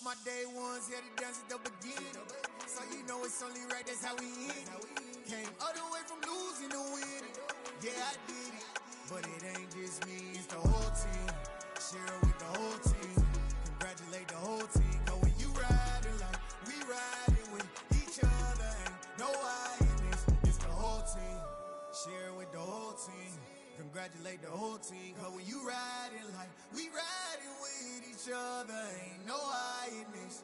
My day ones had to dance at the beginning. So you know it's only right, that's how we end. Came all the way from losing to winning. Yeah, I did it. But it ain't just me, it's the whole team. Share it with the whole team. Congratulate the whole team. Cause when you riding like we riding with each other, ain't no I in this. It's the whole team. Share it with the whole team. Congratulate the whole team. Cause when you riding like we riding with each other, ain't no I in this.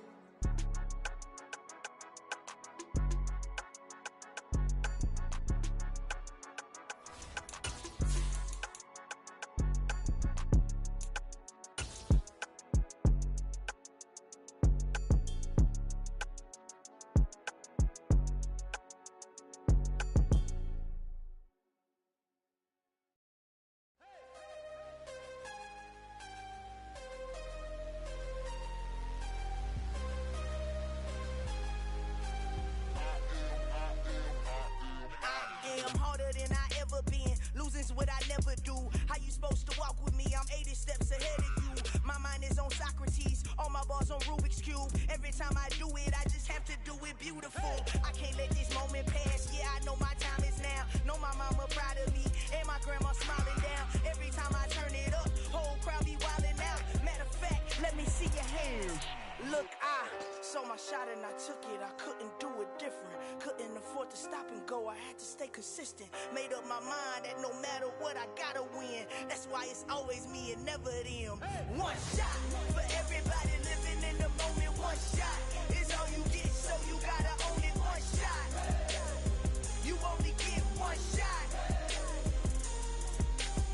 Losing's what I never do. How you supposed to walk with me? I'm 80 steps ahead of you. My mind is on Socrates, all my balls on Rubik's Cube. Every time I do it, I just have to do it beautiful. I can't let this moment pass. Yeah, I know my time is now. Know my mama proud of me, and my grandma smiling down. Every time I turn it up, whole crowd be wildin' out. Matter of fact, let me see your hands. Look, I saw my shot and I took it. I couldn't do it different. Couldn't afford to stop and go. I had to stay consistent. Made up my mind that no matter what, I gotta win. That's why it's always me and never them. One shot for everybody living in the moment. One shot is all you get, so you gotta own it. One shot. You only get one shot.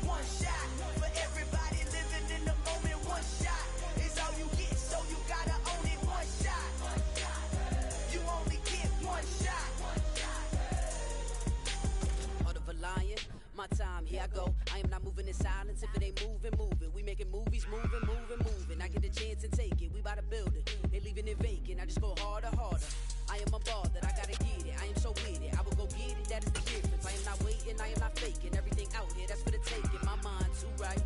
One shot for everybody living in the moment. One shot is all you get, so you gotta own it. One shot. You only get one shot. Heart of a lion, my time, here I go. I am not moving in silence. If it ain't moving, moving. We making movies, moving. I get a chance and take it. We bout to build it. They leaving it vacant. I just go harder. I am a ball that I gotta get it. I am so with it. I will go get it. That is the difference. I am not waiting. I am not faking. Everything out here, that's for the taking. My mind too right.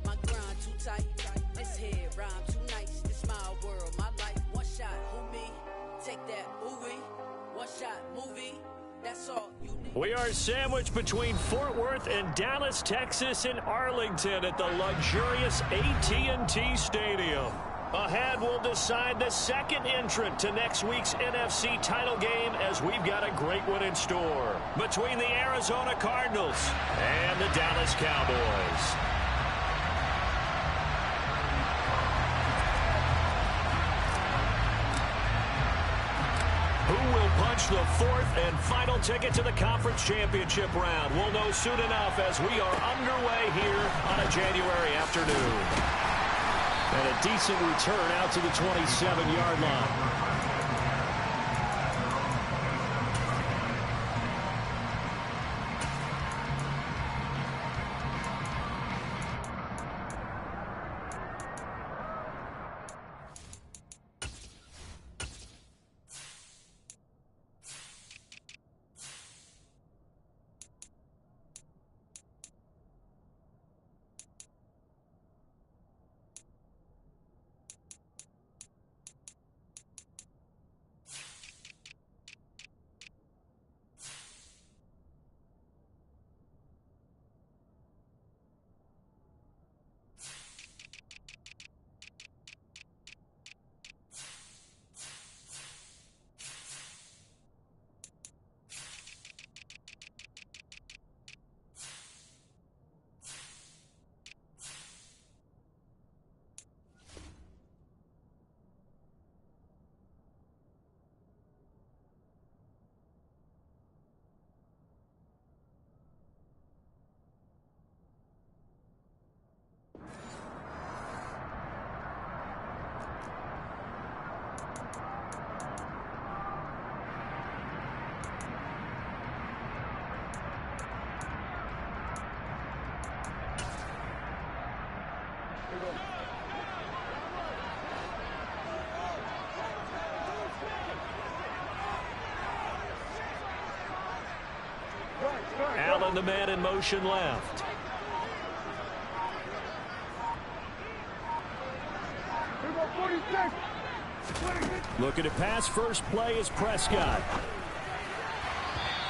My grind too tight. This head rhyme too nice. This my world, my life. One shot, who me? Take that, ooh-wee. One shot, movie. That's all you need. We are sandwiched between Fort Worth and Dallas, Texas, and Arlington at the luxurious AT&T Stadium. Ahead, we'll decide the second entrant to next week's NFC title game, as we've got a great one in store between the Arizona Cardinals and the Dallas Cowboys. Who will punch the fourth and final ticket to the conference championship round? We'll know soon enough as we are underway here on a January afternoon. And a decent return out to the 27-yard line. Allen, the man in motion left. Looking to pass first play is Prescott.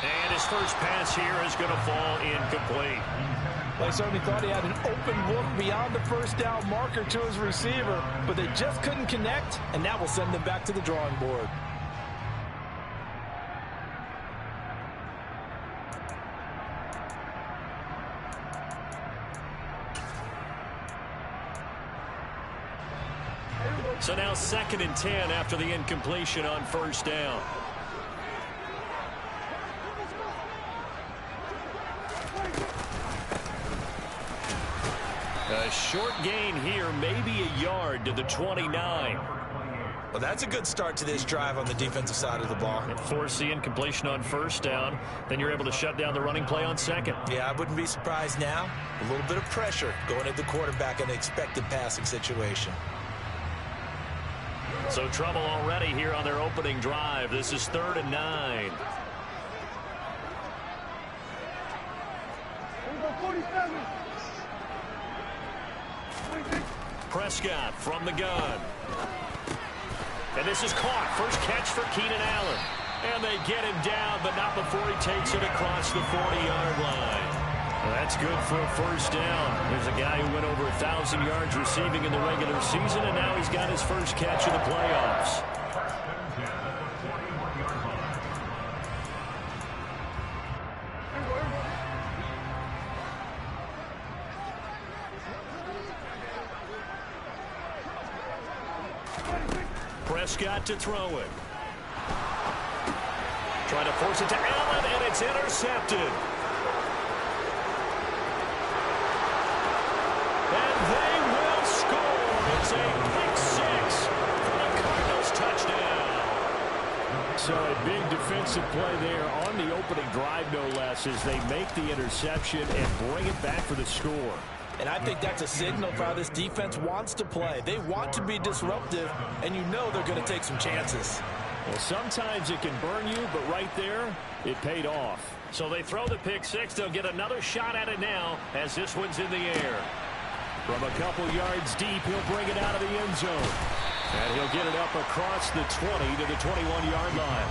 And his first pass here is going to fall incomplete. Well, he certainly thought he had an open look beyond the first down marker to his receiver, but they just couldn't connect, and that will send them back to the drawing board. So now 2nd and 10 after the incompletion on first down. A short gain here, maybe a yard to the 29. Well, that's a good start to this drive on the defensive side of the ball. Force the incompletion on first down. Then you're able to shut down the running play on second. Yeah, I wouldn't be surprised now. A little bit of pressure going at the quarterback in an expected passing situation. So trouble already here on their opening drive. This is 3rd and 9. Prescott from the gun. And this is caught. First catch for Keenan Allen. And they get him down, but not before he takes it across the 40-yard line. Well, that's good for a first down. There's a guy who went over 1,000 yards receiving in the regular season, and now he's got his first catch of the playoffs. Prescott to throw it. Trying to force it to Allen, and it's intercepted. And they will score. It's a pick six for the Cardinals touchdown. So a big defensive play there on the opening drive, no less, as they make the interception and bring it back for the score. And I think that's a signal for how this defense wants to play. They want to be disruptive, and you know they're going to take some chances. Well, sometimes it can burn you, but right there, it paid off. So they throw the pick six. They'll get another shot at it now as this one's in the air. From a couple yards deep, he'll bring it out of the end zone. And he'll get it up across the 20 to the 21-yard line.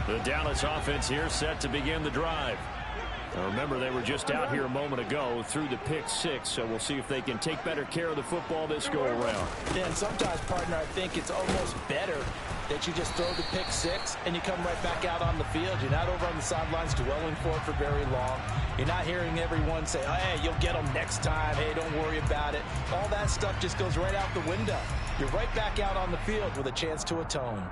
The Dallas offense here set to begin the drive. Now remember, they were just out here a moment ago through the pick six, so we'll see if they can take better care of the football this go-around. Yeah, and sometimes, partner, I think it's almost better that you just throw the pick six and you come right back out on the field. You're not over on the sidelines dwelling for it for very long. You're not hearing everyone say, oh, hey, you'll get them next time. Hey, don't worry about it. All that stuff just goes right out the window. You're right back out on the field with a chance to atone.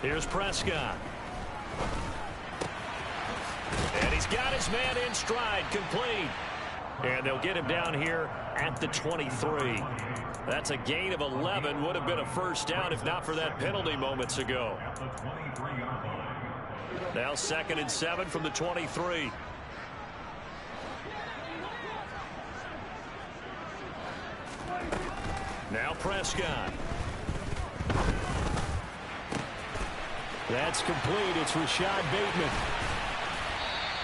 Here's Prescott. And he's got his man in stride, complete. And they'll get him down here at the 23. That's a gain of 11. Would have been a first down if not for that penalty moments ago. Now 2nd and 7 from the 23. Now Prescott. That's complete. It's Rashad Bateman.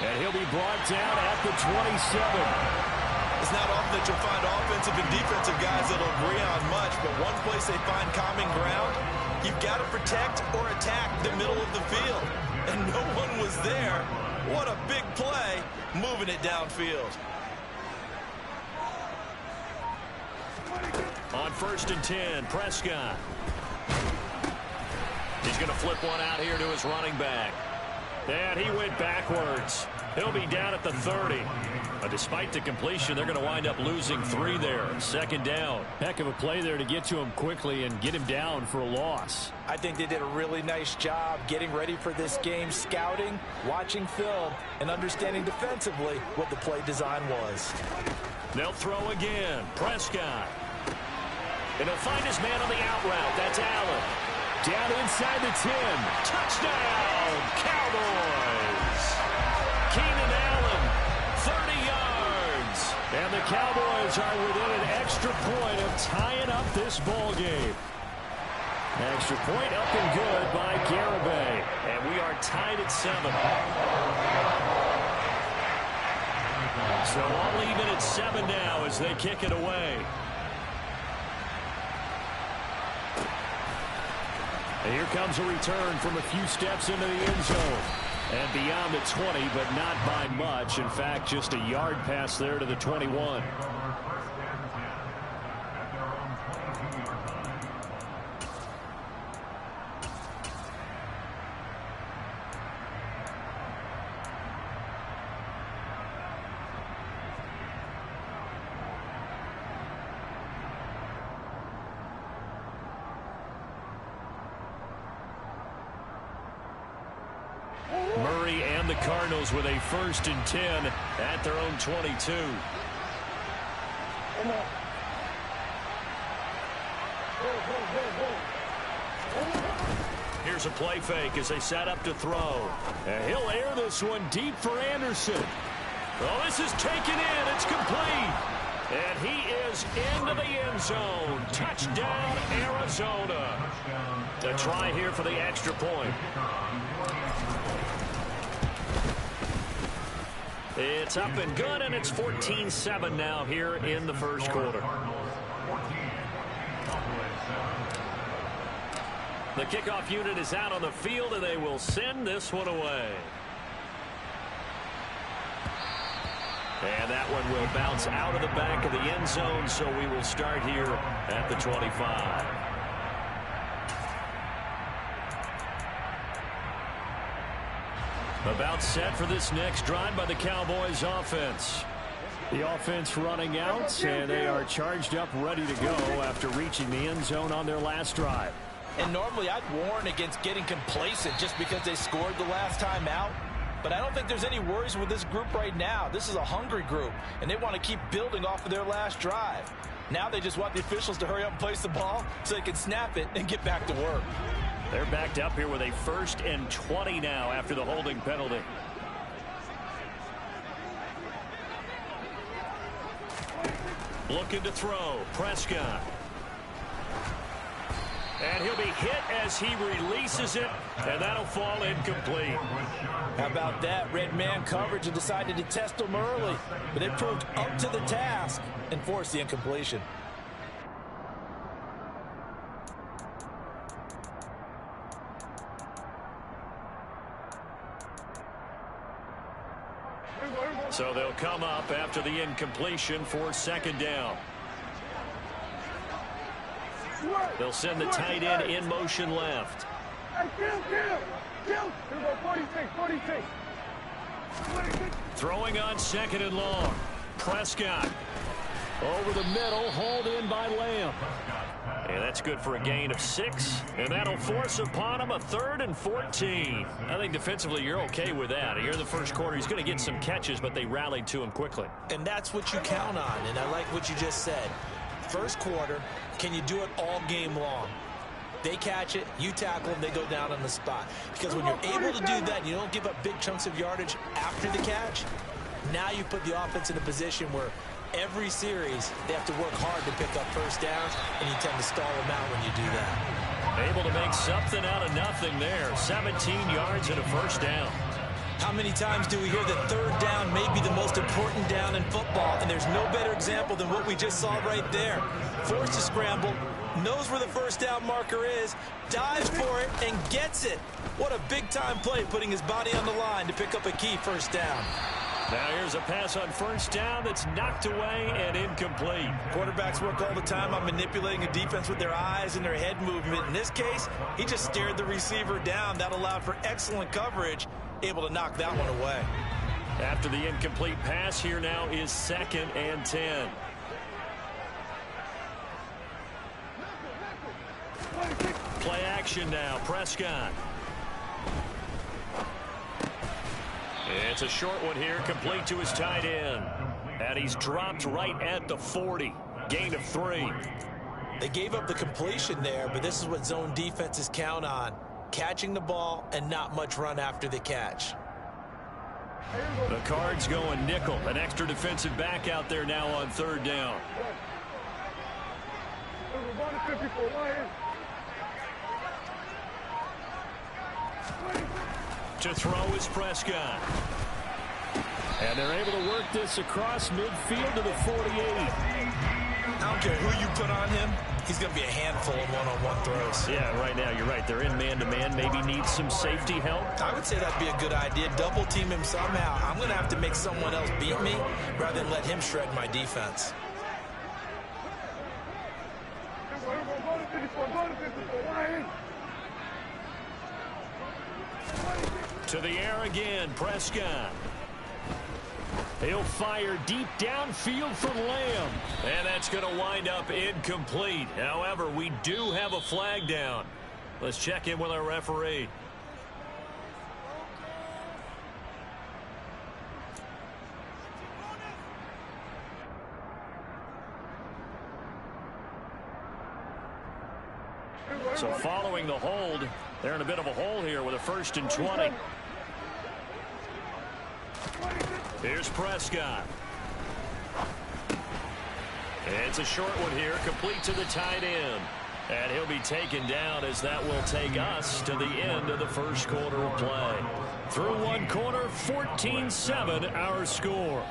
And he'll be brought down at the 27. It's not often that you'll find offensive and defensive guys that'll agree on much, but one place they find common ground, you've got to protect or attack the middle of the field. And no one was there. What a big play, moving it downfield. On 1st and 10, Prescott. He's going to flip one out here to his running back. And he went backwards. He'll be down at the 30. But despite the completion, they're going to wind up losing 3 there. 2nd down. Heck of a play there to get to him quickly and get him down for a loss. I think they did a really nice job getting ready for this game, scouting, watching film, and understanding defensively what the play design was. They'll throw again. Prescott. And he'll find his man on the out route. That's Allen. Down inside the 10. Touchdown, Cowboys. Keenan Allen, 30 yards. And the Cowboys are within an extra point of tying up this ball game. Extra point up and good by Garibay. And we are tied at 7. So all even at 7 now as they kick it away. And here comes a return from a few steps into the end zone. And beyond the 20, but not by much. In fact, just a yard pass there to the 21. Murray and the Cardinals with a 1st and 10 at their own 22. Here's a play fake as they set up to throw. And he'll air this one deep for Anderson. Oh, this is taken in. It's complete. And he is into the end zone. Touchdown, Arizona. A try here for the extra point. It's up and good, and it's 14-7 now here in the first quarter. The kickoff unit is out on the field, and they will send this one away. And that one will bounce out of the back of the end zone, so we will start here at the 25. About set for this next drive by the Cowboys offense. The offense running out, and they are charged up, ready to go after reaching the end zone on their last drive. And normally I'd warn against getting complacent just because they scored the last time out. But I don't think there's any worries with this group right now. This is a hungry group, and they want to keep building off of their last drive. Now they just want the officials to hurry up and place the ball so they can snap it and get back to work. They're backed up here with a 1st and 20 now after the holding penalty. Looking to throw. Prescott. And he'll be hit as he releases it, and that'll fall incomplete. How about that? Red man coverage and decided to test him early, but they proved up to the task and forced the incompletion. So they'll come up after the incompletion for 2nd down. They'll send the tight end in motion left. Throwing on 2nd and long. Prescott. Over the middle, hauled in by Lamb. And that's good for a gain of 6. And that'll force upon him a 3rd and 14. I think defensively you're okay with that. Here in the first quarter, he's going to get some catches, but they rallied to him quickly. And that's what you count on, and I like what you just said. First quarter, can you do it all game long? They catch it, you tackle them, they go down on the spot. Because when you're able to do that, and you don't give up big chunks of yardage after the catch, now you put the offense in a position where every series they have to work hard to pick up first downs, and you tend to stall them out when you do that. Able to make something out of nothing there. 17 yards and a 1st down. How many times do we hear that 3rd down may be the most important down in football, and there's no better example than what we just saw right there. Forced to scramble, knows where the 1st down marker is, dives for it, and gets it. What a big-time play, putting his body on the line to pick up a key 1st down. Now here's a pass on 1st down that's knocked away and incomplete. Quarterbacks work all the time on manipulating a defense with their eyes and their head movement. In this case, he just stared the receiver down. That allowed for excellent coverage, able to knock that one away. After the incomplete pass, here now is 2nd and 10. Play action now. Prescott. It's a short one here, complete to his tight end. And he's dropped right at the 40. Gain of 3. They gave up the completion there, but this is what zone defenses count on. Catching the ball and not much run after the catch. The Cards going nickel. An extra defensive back out there now on third down. To throw is Prescott. And they're able to work this across midfield to the 48. I don't care who you put on him. He's going to be a handful of one-on-one throws. Yeah, right now, you're right. They're in man-to-man. Maybe need some safety help. I would say that'd be a good idea. Double team him somehow. I'm going to have to make someone else beat me rather than let him shred my defense. To the air again, Prescott. He'll fire deep downfield from Lamb. And that's going to wind up incomplete. However, we do have a flag down. Let's check in with our referee. So following the hold, they're in a bit of a hole here with a 1st and 20. Here's Prescott. It's a short one here, complete to the tight end. And he'll be taken down as that will take us to the end of the first quarter of play. Through one quarter, 14-7 our score.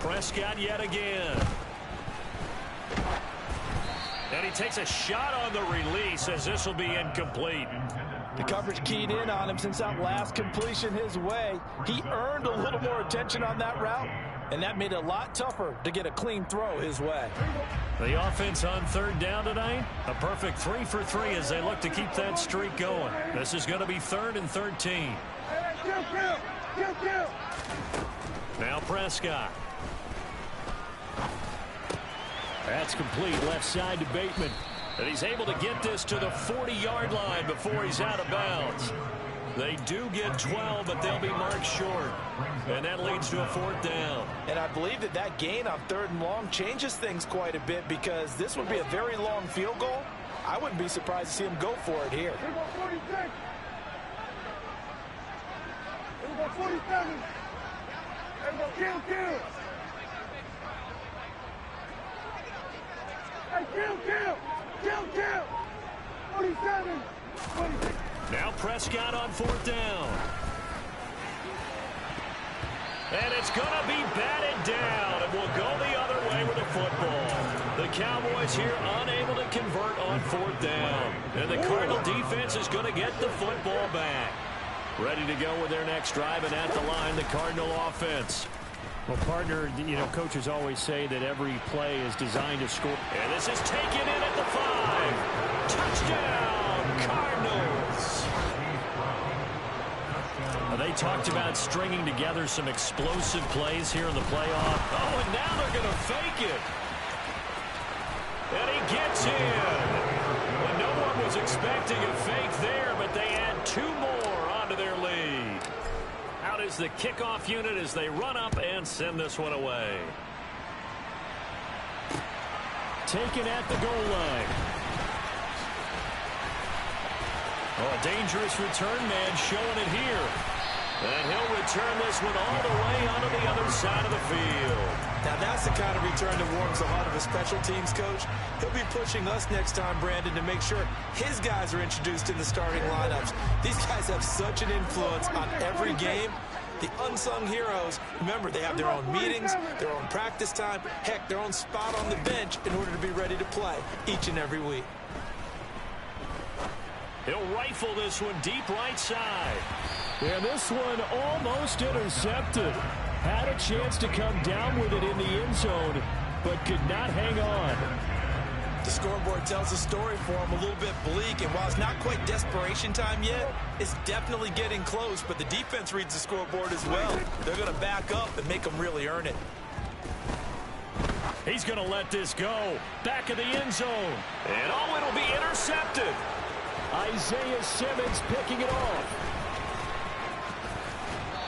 Prescott yet again. And he takes a shot on the release as this will be incomplete. The coverage keyed in on him since that last completion his way. He earned a little more attention on that route, and that made it a lot tougher to get a clean throw his way. The offense on third down tonight, a perfect 3 for 3 as they look to keep that streak going. This is going to be 3rd and 13. Now Prescott. That's complete left side to Bateman. And he's able to get this to the 40-yard line before he's out of bounds. They do get 12, but they'll be marked short. And that leads to a 4th down. And I believe that gain on 3rd and long changes things quite a bit because this would be a very long field goal. I wouldn't be surprised to see him go for it here. 47. Kill. Hey, kill. 47. Now Prescott on 4th down. And it's going to be batted down, and we'll go the other way with the football. The Cowboys here unable to convert on 4th down. And the Cardinal defense is going to get the football back. Ready to go with their next drive, and at the line, the Cardinal offense. Well, partner, you know, coaches always say that every play is designed to score. And this is taken in at the 5. Touchdown, Cardinals. They talked about stringing together some explosive plays here in the playoff. Oh, and now they're going to fake it. And he gets in. Well, no one was expecting a fake there, but they add 2 more onto their lead. Out is the kickoff unit as they run up and send this one away. Taken at the goal line. Oh, a dangerous return man showing it here. And he'll return this one all the way onto the other side of the field. Now that's the kind of return that warms the heart of a special teams coach. He'll be pushing us next time, Brandon, to make sure his guys are introduced in the starting lineups. These guys have such an influence on every game. The unsung heroes, remember, they have their own meetings, their own practice time, heck, their own spot on the bench in order to be ready to play each and every week. He'll rifle this one deep right side. And this one almost intercepted. Had a chance to come down with it in the end zone, but could not hang on. The scoreboard tells a story for him, a little bit bleak, and while it's not quite desperation time yet, it's definitely getting close, but the defense reads the scoreboard as well. They're going to back up and make them really earn it. He's going to let this go. Back of the end zone. And oh, it'll be intercepted. Isaiah Simmons picking it off.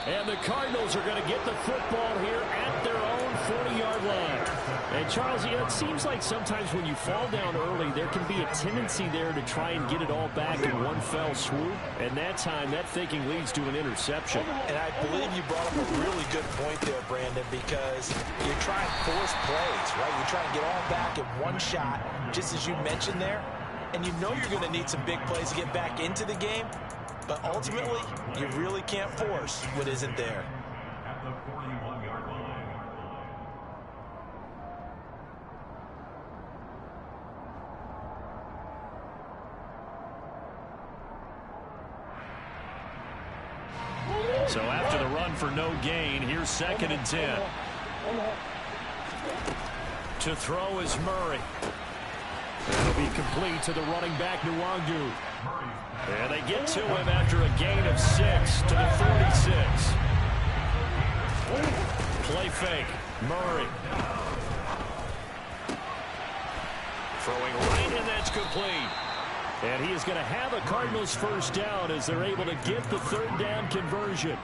And the Cardinals are going to get the football here at their own 40-yard line. And, Charles, it seems like sometimes when you fall down early, there can be a tendency there to try and get it all back in one fell swoop. And that time, that thinking leads to an interception. And I believe you brought up a really good point there, Brandon, because you're trying to force plays, right? You're trying to get all back in one shot, just as you mentioned there. And you know you're going to need some big plays to get back into the game. But ultimately, you really can't force what isn't there. At the 41-yard line. So after the run for no gain, here's 2nd and 10. To throw is Murray. It'll be complete to the running back, Nwangu. And they get to him after a gain of 6 to the 46. Play fake. Murray. Throwing right, and that's complete. And he is going to have a Cardinals first down as they're able to get the 3rd down conversion.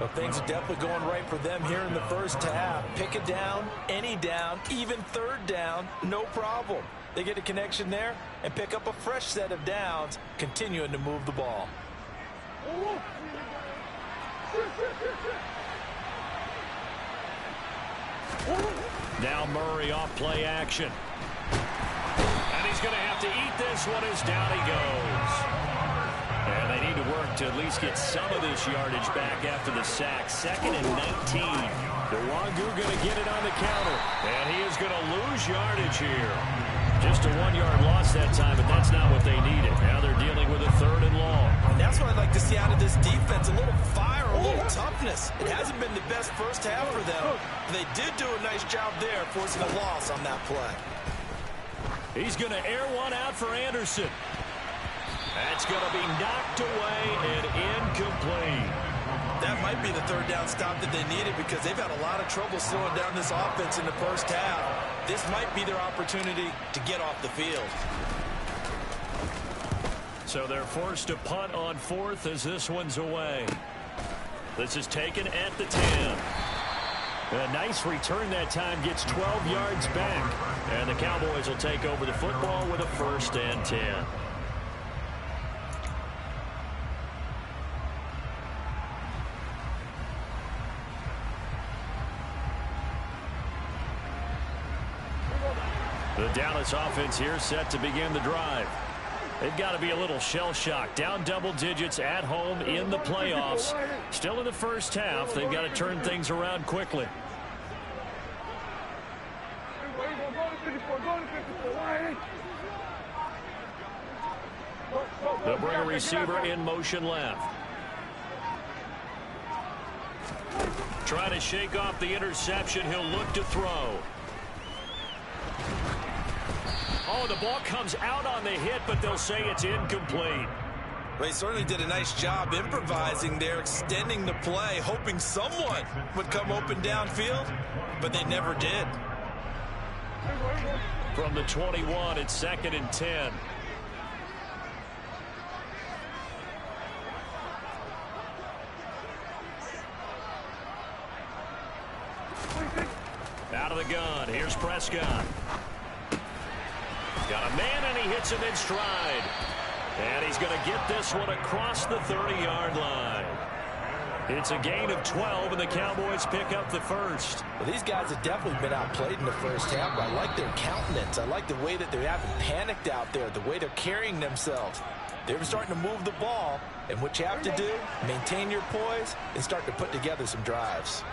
Well, things are definitely going right for them here in the first half. Pick a down, any down, even 3rd down, no problem. They get a connection there and pick up a fresh set of downs, continuing to move the ball. Now Murray off play action. And he's going to have to eat this one as down he goes. And they need to work to at least get some of this yardage back after the sack. 2nd and 19. Nwangu going to get it on the counter. And he is going to lose yardage here. Just a 1-yard loss that time, but that's not what they needed. Now they're dealing with a 3rd and long. And that's what I'd like to see out of this defense, a little fire, a little toughness. It hasn't been the best first half for them. They did do a nice job there, forcing a loss on that play. He's going to air one out for Anderson. That's going to be knocked away and incomplete. That might be the 3rd down stop that they needed because they've had a lot of trouble slowing down this offense in the first half. This might be their opportunity to get off the field. So they're forced to punt on 4th as this one's away. This is taken at the 10. A nice return that time, gets 12 yards back. And the Cowboys will take over the football with a 1st and 10. The Dallas offense here set to begin the drive. They've got to be a little shell-shocked. Down double digits at home in the playoffs. Still in the first half. They've got to turn things around quickly. They'll bring a receiver in motion left. Trying to shake off the interception. He'll look to throw. Oh, the ball comes out on the hit, but they'll say it's incomplete. Well, he certainly did a nice job improvising there, extending the play, hoping someone would come open downfield, but they never did. From the 21, it's 2nd and 10. Out of the gun, here's Prescott. Got a man, and he hits him in stride. And he's going to get this one across the 30-yard line. It's a gain of 12, and the Cowboys pick up the first. Well, these guys have definitely been outplayed in the first half, but I like their countenance. I like the way that they haven't panicked out there, the way they're carrying themselves. They were starting to move the ball, and what you have to do, maintain your poise and start to put together some drives.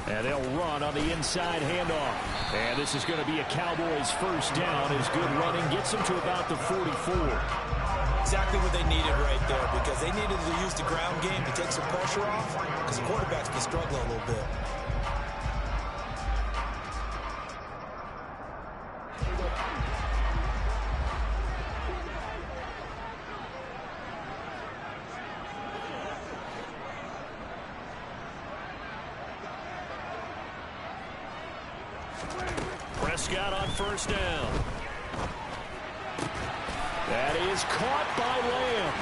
And they'll run on the inside handoff. And this is going to be a Cowboys first down as good running gets them to about the 44. Exactly what they needed right there, because they needed to use the ground game to take some pressure off, because the quarterback's been struggling a little bit. Prescott on first down. That is caught by Lamb.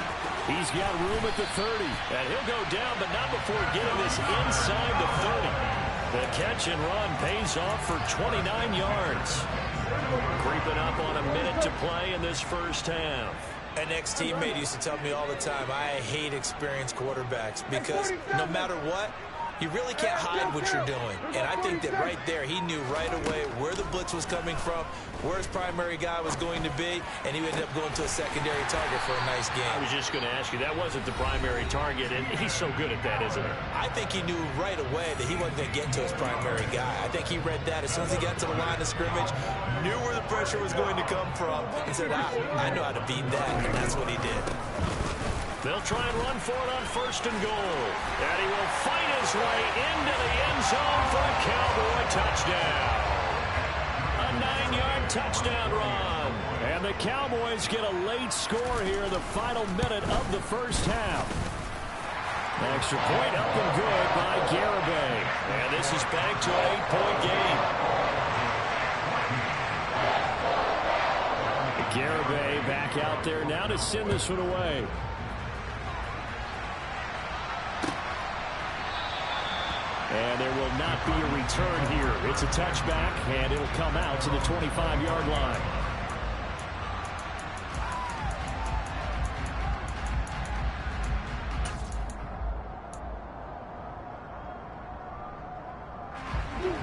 He's got room at the 30. And he'll go down, but not before getting this inside the 30. The catch and run pays off for 29 yards. Creeping up on a minute to play in this first half. An ex-teammate used to tell me all the time, I hate experienced quarterbacks, because no matter what, you really can't hide what you're doing. And I think that right there, he knew right away where the blitz was coming from, where his primary guy was going to be, and he ended up going to a secondary target for a nice game. I was just going to ask you, that wasn't the primary target, and he's so good at that, isn't he? I think he knew right away that he wasn't going to get to his primary guy. I think he read that as soon as he got to the line of scrimmage, knew where the pressure was going to come from, and said, I know how to beat that, and that's what he did. They'll try and run for it on first and goal. And he will fight his way into the end zone for a Cowboy touchdown. A 9-yard touchdown run. And the Cowboys get a late score here in the final minute of the first half. Extra point up and good by Garibay. And this is back to an 8-point game. Garibay back out there now to send this one away. And there will not be a return here. It's a touchback, and it'll come out to the 25-yard line.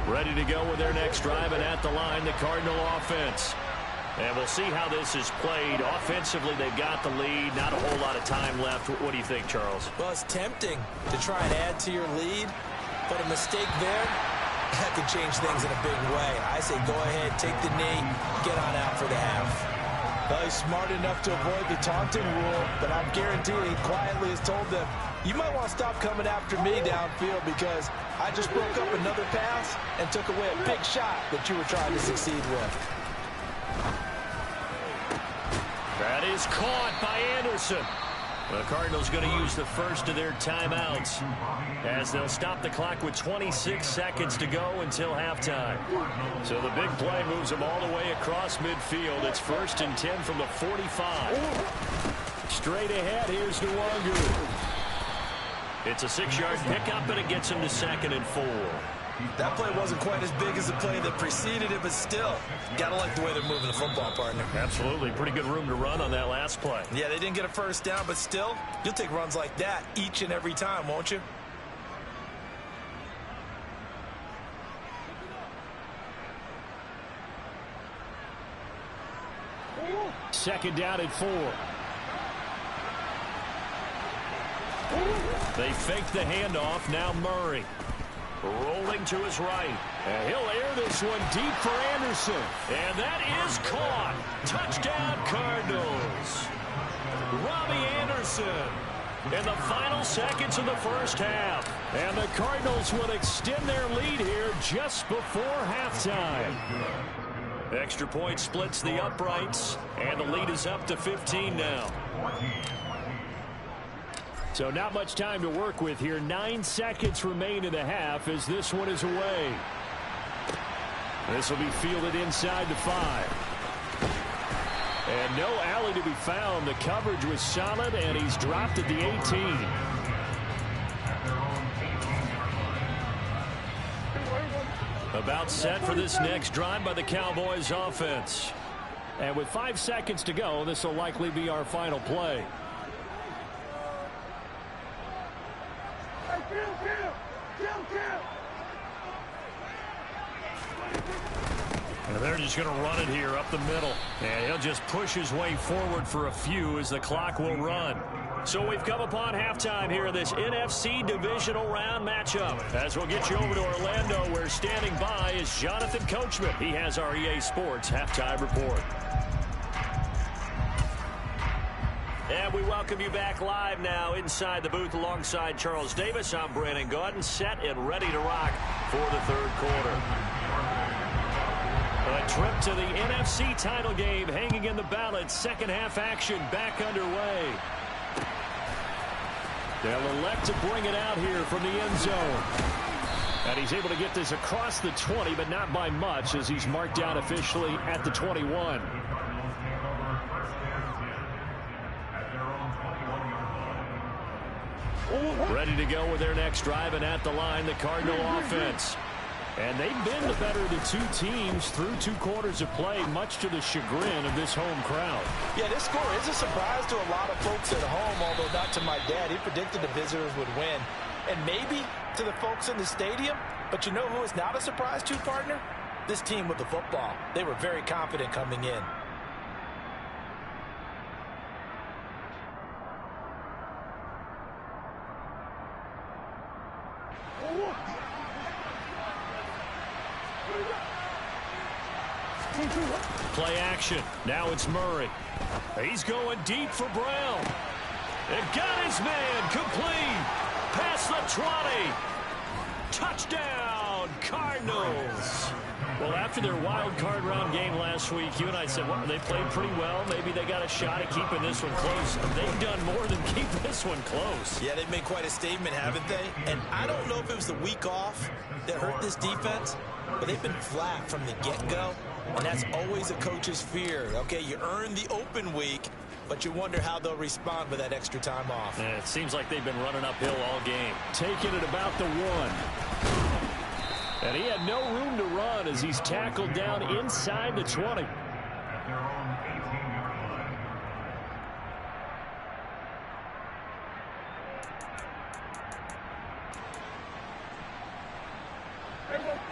Ready to go with their next drive, and at the line, the Cardinal offense. And we'll see how this is played. Offensively, they've got the lead. Not a whole lot of time left. What do you think, Charles? Well, it's tempting to try and add to your lead. But a mistake there, that could change things in a big way. I say go ahead, take the knee, get on out for the half. Well, he's smart enough to avoid the taunting rule, but I'm guaranteeing he quietly has told them, you might want to stop coming after me downfield because I just broke up another pass and took away a big shot that you were trying to succeed with. That is caught by Anderson. The Cardinals going to use the first of their timeouts as they'll stop the clock with 26 seconds to go until halftime. So the big play moves them all the way across midfield. It's 1st and 10 from the 45. Straight ahead, here's Nwangu. It's a 6-yard pickup, and it gets him to 2nd and 4. That play wasn't quite as big as the play that preceded it, but still, gotta like the way they're moving the football, partner. Absolutely. Pretty good room to run on that last play. Yeah, they didn't get a first down, but still, you'll take runs like that each and every time, won't you? Second down at 4. They fake the handoff. Now Murray. Rolling to his right. And he'll air this one deep for Anderson. And that is caught. Touchdown Cardinals. Robbie Anderson in the final seconds of the first half. And the Cardinals will extend their lead here just before halftime. Extra point splits the uprights. And the lead is up to 15 now. So not much time to work with here. 9 seconds remain in the half as this one is away. This will be fielded inside the 5. And no alley to be found. The coverage was solid, and he's dropped at the 18. About set for this next drive by the Cowboys offense. And with 5 seconds to go, this will likely be our final play. And they're just going to run it here up the middle. And he'll just push his way forward for a few as the clock will run. So we've come upon halftime here in this NFC Divisional Round matchup. As we'll get you over to Orlando, where standing by is Jonathan Coachman. He has our EA Sports halftime report. And we welcome you back live now inside the booth alongside Charles Davis. I'm Brandon Gaudin, set and ready to rock for the third quarter. A trip to the NFC title game hanging in the balance. Second half action back underway. They'll elect to bring it out here from the end zone. And he's able to get this across the 20, but not by much, as he's marked down officially at the 21. Ready to go with their next drive, and at the line, the Cardinal offense. And they've been the better of the two teams through 2 quarters of play, much to the chagrin of this home crowd. Yeah, this score is a surprise to a lot of folks at home, although not to my dad. He predicted the visitors would win. And maybe to the folks in the stadium. But you know who is not a surprise to, partner? This team with the football. They were very confident coming in. Play action. Now it's Murray. He's going deep for Brown. And got his man complete. Past the 20. Touchdown, Cardinals. Well, after their wild card round game last week, you and I said, well, they played pretty well. Maybe they got a shot at keeping this one close. They've done more than keep this one close. Yeah, they've made quite a statement, haven't they? And I don't know if it was the week off that hurt this defense, but they've been flat from the get-go. And that's always a coach's fear. Okay, you earn the open week, but you wonder how they'll respond with that extra time off. Yeah, it seems like they've been running uphill all game. Taking it about the 1. And he had no room to run as he's tackled down inside the 20.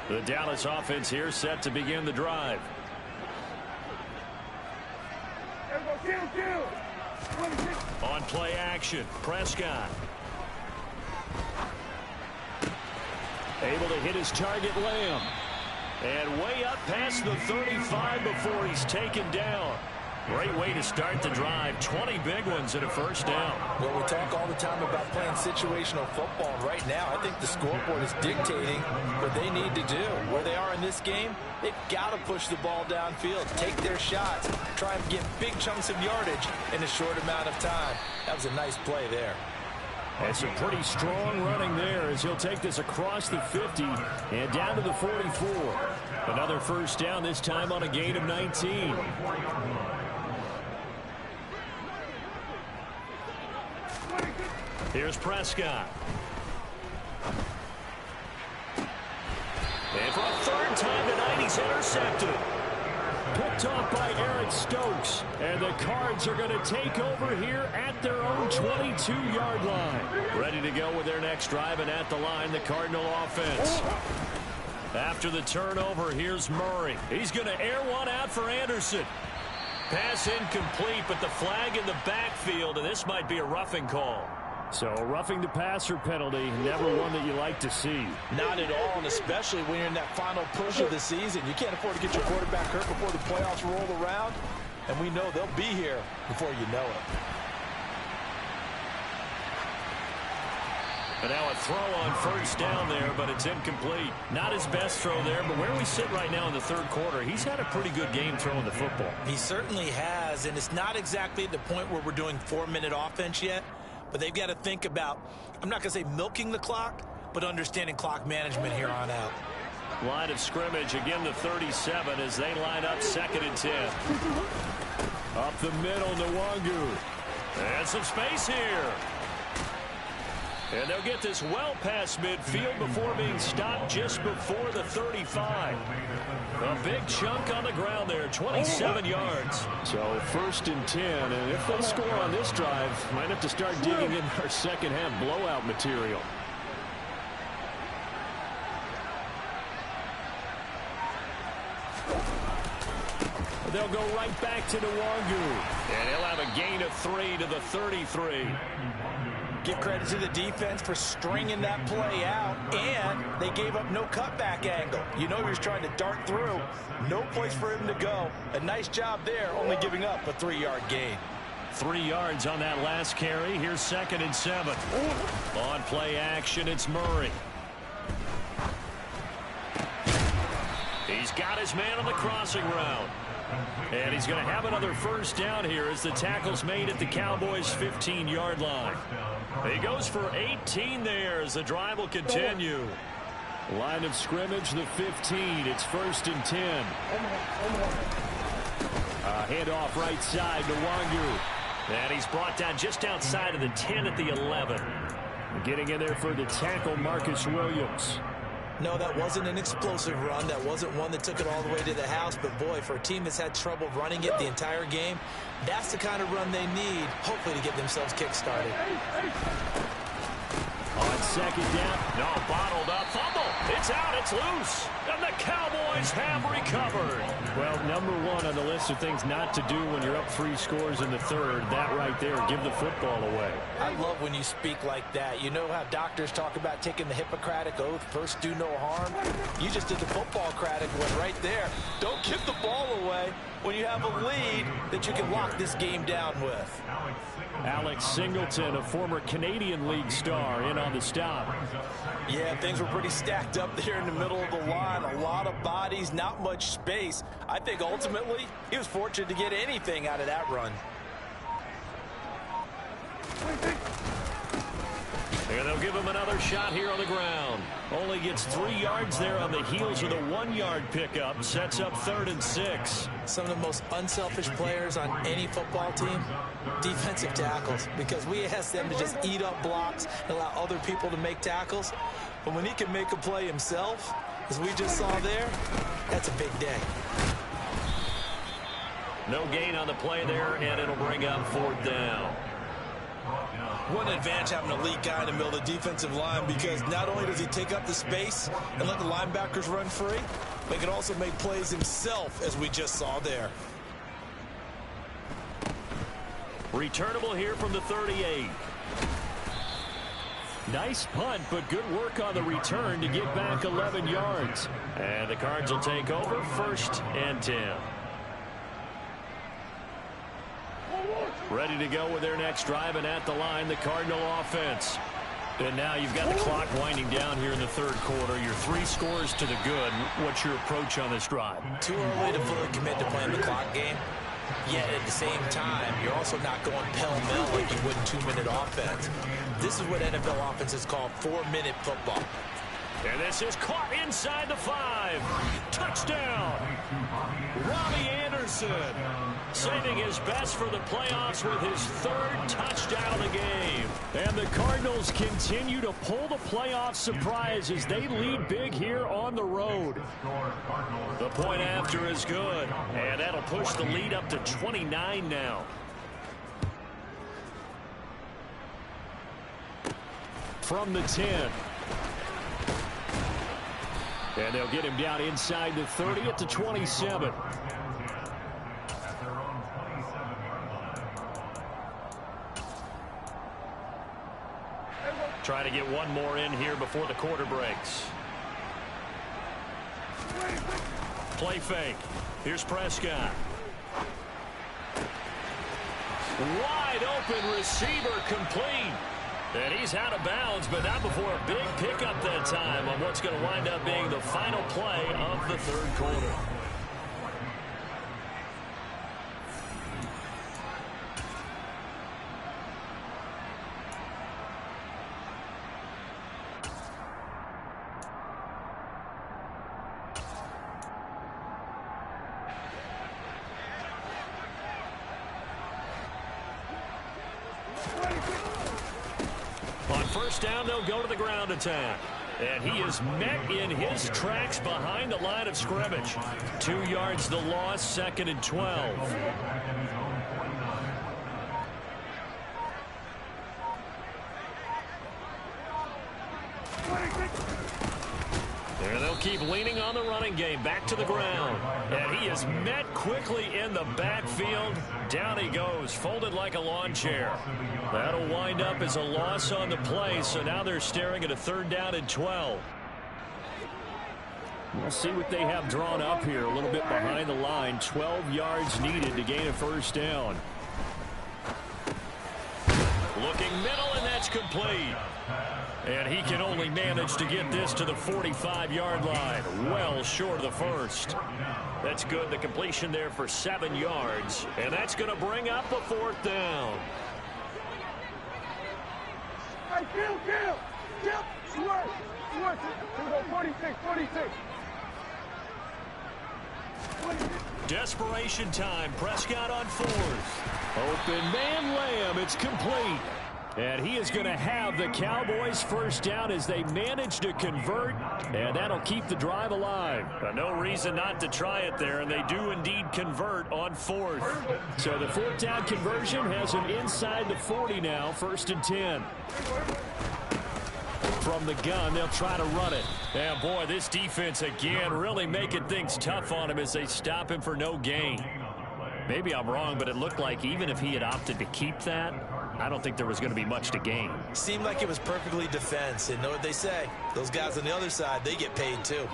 The Dallas offense here set to begin the drive. On play action, Prescott. Able to hit his target, Lamb. And way up past the 35 before he's taken down. Great way to start the drive. 20 big ones and a first down. Well, we talk all the time about playing situational football. And right now, I think the scoreboard is dictating what they need to do. Where they are in this game, they've got to push the ball downfield, take their shots, try and get big chunks of yardage in a short amount of time. That was a nice play there. And some pretty strong running there as he'll take this across the 50 and down to the 44. Another first down, this time on a gain of 19. Here's Prescott. And for a third time tonight, he's intercepted. Picked off by Eric Stokes. And the Cards are going to take over here at their own 22-yard line. Ready to go with their next drive, and at the line, the Cardinal offense. After the turnover, here's Murray. He's going to air one out for Anderson. Pass incomplete, but the flag in the backfield, and this might be a roughing call. So a roughing the passer penalty, never one that you like to see. Not at all, and especially when you're in that final push of the season. You can't afford to get your quarterback hurt before the playoffs roll around, and we know they'll be here before you know it. And now a throw on first down there, but it's incomplete. Not his best throw there, but where we sit right now in the third quarter, he's had a pretty good game throwing the football. He certainly has, and it's not exactly at the point where we're doing 4-minute offense yet. But they've got to think about, I'm not going to say milking the clock, but understanding clock management here on out. Line of scrimmage, again the 37 as they line up 2nd and 10. Up the middle, Nwangu. And some space here. And they'll get this well past midfield before being stopped just before the 35. A big chunk on the ground there, 27 yards. So 1st and 10, and if they score on this drive, might have to start digging in our second half blowout material. they'll go right back to Nwangu. And he'll have a gain of 3 to the 33. Give credit to the defense for stringing that play out, and they gave up no cutback angle. You know he was trying to dart through. No place for him to go. A nice job there, only giving up a 3-yard gain. 3 yards on that last carry. Here's 2nd and 7. On play action, it's Murray. He's got his man on the crossing route. And he's going to have another first down here as the tackle's made at the Cowboys' 15-yard line. He goes for 18 there as the drive will continue. Line of scrimmage, the 15. It's 1st and 10. Handoff right side to Nwangu. And he's brought down just outside of the 10 at the 11. Getting in there for the tackle, Marcus Williams. No, that wasn't an explosive run. That wasn't one that took it all the way to the house. But, boy, for a team that's had trouble running it the entire game, that's the kind of run they need, hopefully, to get themselves kick-started. On 2nd down, no, bottled up, fumble. It's out, it's loose. And the Cowboys have recovered. Well, number 1 on the list of things not to do when you're up 3 scores in the 3rd, that right there, give the football away. I love when you speak like that. You know how doctors talk about taking the Hippocratic Oath, first do no harm? You just did the football-cratic one right there. Don't give the ball away when you have a lead that you can lock this game down with. Alex Singleton, a former Canadian League star, in on the stop. Yeah, things were pretty stacked up there in the middle of the line. A lot of bodies, not much space. I think ultimately he was fortunate to get anything out of that run. And they'll give him another shot here on the ground. Only gets 3 yards there on the heels of the 1-yard pickup. Sets up 3rd and 6. Some of the most unselfish players on any football team, defensive tackles, because we ask them to just eat up blocks and allow other people to make tackles. But when he can make a play himself, as we just saw there, that's a big day. No gain on the play there, and it'll bring up 4th down. What an advantage having a elite guy in the middle of the defensive line, because not only does he take up the space and let the linebackers run free, but he can also make plays himself, as we just saw there. Returnable here from the 38. Nice punt, but good work on the return to get back 11 yards. And the Cards will take over, 1st and 10. Ready to go with their next drive, and at the line, the Cardinal offense. And now you've got the clock winding down here in the 3rd quarter. Your 3 scores to the good. What's your approach on this drive? Too early to fully commit to playing the clock game. Yet at the same time, you're also not going pell-mell like you would in 2-minute offense. This is what NFL offenses call 4-minute football. And this is caught inside the 5. Touchdown. Robbie Anderson saving his best for the playoffs with his 3rd touchdown of the game. And the Cardinals continue to pull the playoff surprise as they lead big here on the road. The point after is good, and that'll push the lead up to 29 now. From the 10. And they'll get him down inside the 30 at the 27. Trying to get one more in here before the quarter breaks. Play fake. Here's Prescott. Wide open receiver complete. And he's out of bounds, but not before a big pickup that time on what's going to wind up being the final play of the 3rd quarter. On 1st down, they'll go to the ground attack. And he is met in his tracks behind the line of scrimmage. 2 yards the loss, 2nd and 12. And they'll keep leaning on the running game. Back to the ground. And he is met quickly in the backfield. Down he goes, folded like a lawn chair. That'll wind up as a loss on the play. So now they're staring at a 3rd down and 12. We'll see what they have drawn up here. A little bit behind the line. 12 yards needed to gain a 1st down. Looking middle, and that's complete. And he can only manage to get this to the 45-yard line. Well short of the 1st. That's good. The completion there for 7 yards. And that's going to bring up a 4th down. Hey, kill. Swerve. 46. Desperation time. Prescott on 4th. Open man Lamb. It's complete. And he is going to have the Cowboys' 1st down as they manage to convert. And that'll keep the drive alive. No reason not to try it there. And they do indeed convert on 4th. So the 4th down conversion has him inside the 40 now. 1st and 10. From the gun, they'll try to run it. And boy, this defense again really making things tough on him as they stop him for no gain. Maybe I'm wrong, but it looked like even if he had opted to keep that, I don't think there was going to be much to gain. Seemed like it was perfectly defense. And know what they say? Those guys on the other side, they get paid too.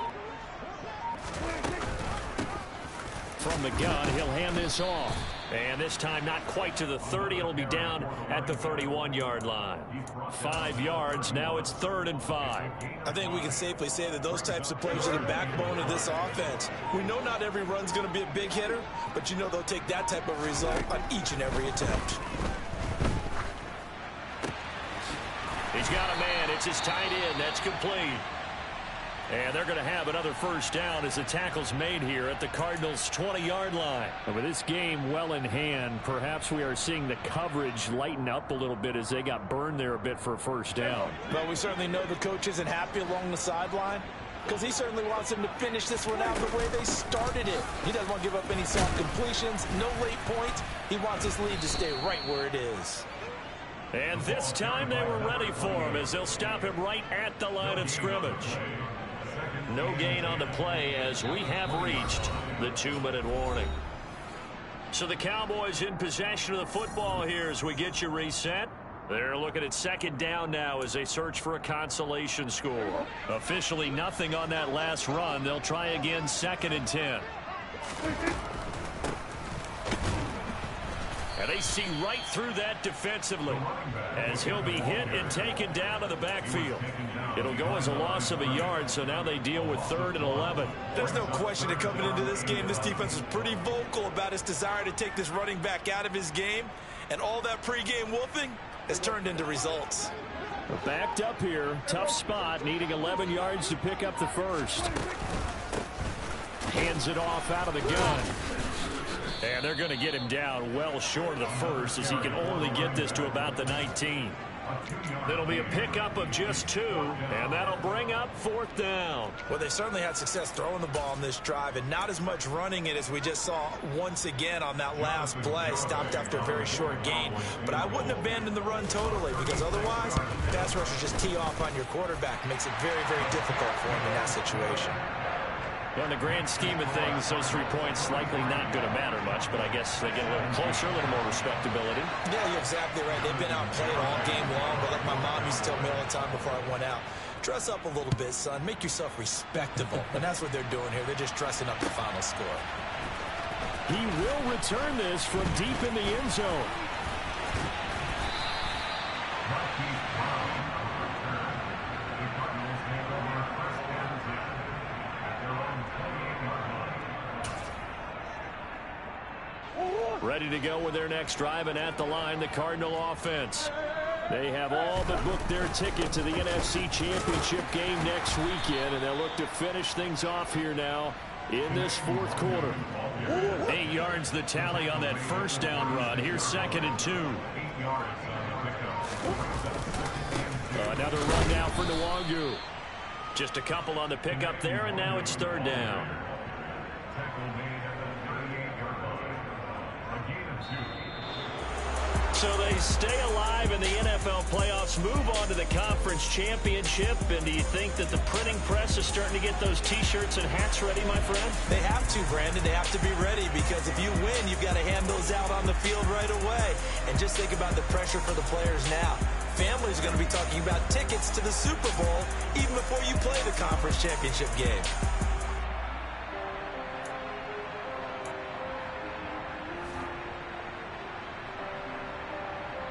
From the gun, he'll hand this off. And this time not quite to the 30. It'll be down at the 31-yard line. 5 yards. Now it's 3rd and 5. I think we can safely say that those types of plays are the backbone of this offense. We know not every run's going to be a big hitter, but you know they'll take that type of result on each and every attempt. He's got a man. It's his tight end. That's complete. And they're going to have another 1st down as the tackle's made here at the Cardinals' 20-yard line. And with this game well in hand, perhaps we are seeing the coverage lighten up a little bit as they got burned there a bit for a 1st down. But we certainly know the coach isn't happy along the sideline because he certainly wants them to finish this one out the way they started it. He doesn't want to give up any soft completions, no late points. He wants his lead to stay right where it is. And this time they were ready for him as they'll stop him right at the line of scrimmage. No gain on the play as we have reached the 2-minute warning. So the Cowboys in possession of the football here as we get you reset. They're looking at 2nd down now as they search for a consolation score. Officially nothing on that last run. They'll try again 2nd and 10. And they see right through that defensively as he'll be hit and taken down to the backfield. It'll go as a loss of a yard, so now they deal with 3rd and 11. There's no question that coming into this game, this defense was pretty vocal about its desire to take this running back out of his game, and all that pregame wolfing has turned into results. Backed up here, tough spot, needing 11 yards to pick up the 1st. Hands it off out of the gun. And they're going to get him down well short of the 1st as he can only get this to about the 19. It'll be a pickup of just 2, and that'll bring up 4th down. Well, they certainly had success throwing the ball on this drive and not as much running it as we just saw once again on that last play. Stopped after a very short gain. But I wouldn't abandon the run totally because otherwise, pass rushers just tee off on your quarterback. Makes it very, very difficult for him in that situation. In the grand scheme of things, those 3 points likely not going to matter much, but I guess they get a little closer, a little more respectability. Yeah, you're exactly right. They've been outplayed all game long, but like my mom used to tell me all the time before I went out, dress up a little bit, son. Make yourself respectable. And that's what they're doing here. They're just dressing up the final score. He will return this from deep in the end zone. Ready to go with their next drive, and at the line, the Cardinal offense. They have all but booked their ticket to the NFC Championship game next weekend, and they'll look to finish things off here now in this 4th quarter. 8 yards the tally on that 1st down run. Here's 2nd and 2. Another run now for Nwangu. Just a couple on the pickup there, and now it's 3rd down. So they stay alive in the NFL playoffs, move on to the conference championship. And do you think that the printing press is starting to get those T-shirts and hats ready, my friend? They have to, Brandon. They have to be ready because if you win, you've got to hand those out on the field right away. And just think about the pressure for the players now. Families are going to be talking about tickets to the Super Bowl even before you play the conference championship game.